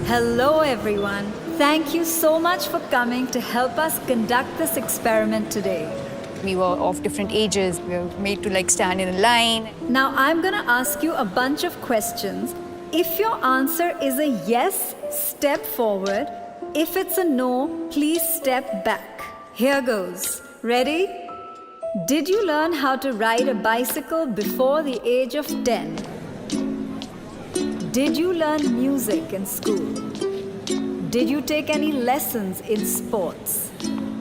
Hello everyone. Thank you so much for coming to help us conduct this experiment today. We were of different ages. We were made to stand in a line. Now I'm gonna ask you a bunch of questions. If your answer is a yes, step forward. If it's a no, please step back. Here goes. Ready? Did you learn how to ride a bicycle before the age of 10? Did you learn music in school? Did you take any lessons in sports?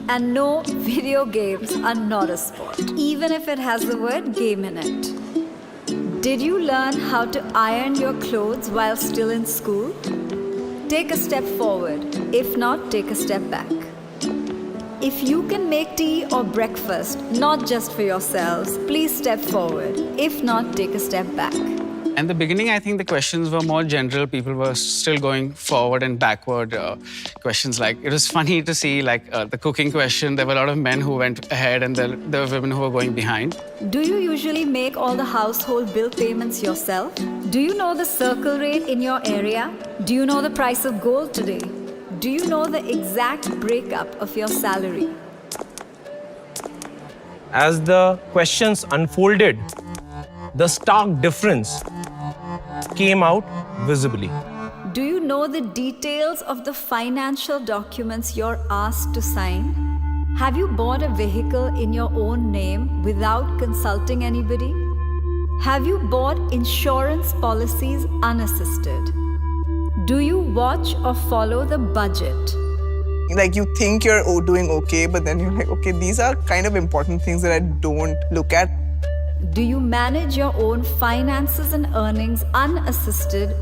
And no, video games are not a sport, even if it has the word game in it. Did you learn how to iron your clothes while still in school? Take a step forward. If not, take a step back. If you can make tea or breakfast, not just for yourselves, please step forward. If not, take a step back. In the beginning, I think the questions were more general. People were still going forward and backward. Questions like, it was funny to see the cooking question. There were a lot of men who went ahead and there were women who were going behind. Do you usually make all the household bill payments yourself? Do you know the circle rate in your area? Do you know the price of gold today? Do you know the exact breakup of your salary? As the questions unfolded, the stark difference came out visibly. Do you know the details of the financial documents you're asked to sign? Have you bought a vehicle in your own name without consulting anybody? Have you bought insurance policies unassisted? Do you watch or follow the budget? You think you're doing okay, but then you're like, okay, these are kind of important things that I don't look at. Do you manage your own finances and earnings unassisted?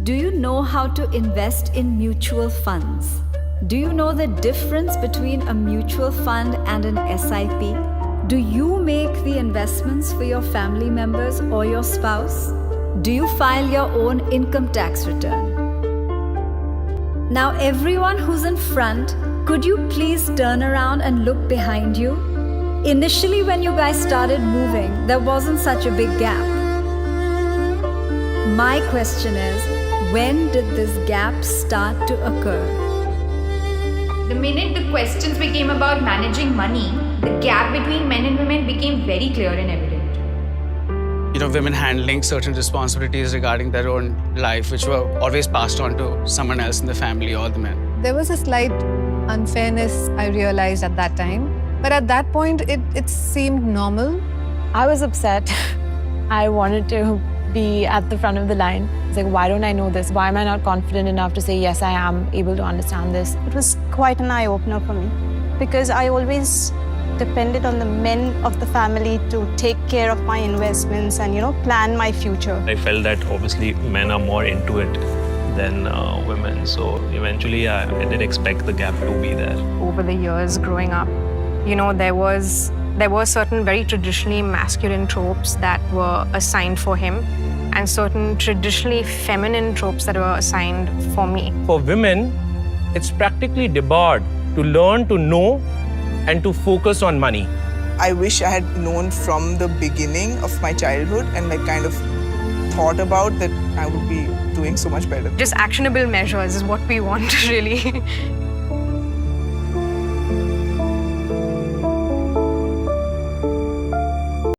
Do you know how to invest in mutual funds? Do you know the difference between a mutual fund and an SIP? Do you make the investments for your family members or your spouse? Do you file your own income tax return? Now everyone who's in front, could you please turn around and look behind you? Initially, when you guys started moving, there wasn't such a big gap. My question is, when did this gap start to occur? The minute the questions became about managing money, the gap between men and women became very clear and evident. Women handling certain responsibilities regarding their own life, which were always passed on to someone else in the family or the men. There was a slight unfairness I realized at that time. But at that point, it seemed normal. I was upset. I wanted to be at the front of the line. It's like, why don't I know this? Why am I not confident enough to say, yes, I am able to understand this? It was quite an eye-opener for me because I always depended on the men of the family to take care of my investments and, plan my future. I felt that obviously men are more into it than women. So eventually I did expect the gap to be there. Over the years growing up, there were certain very traditionally masculine tropes that were assigned for him and certain traditionally feminine tropes that were assigned for me. For women, it's practically debarred to learn to know and to focus on money. I wish I had known from the beginning of my childhood and kind of thought about that I would be doing so much better. Just actionable measures is what we want, really.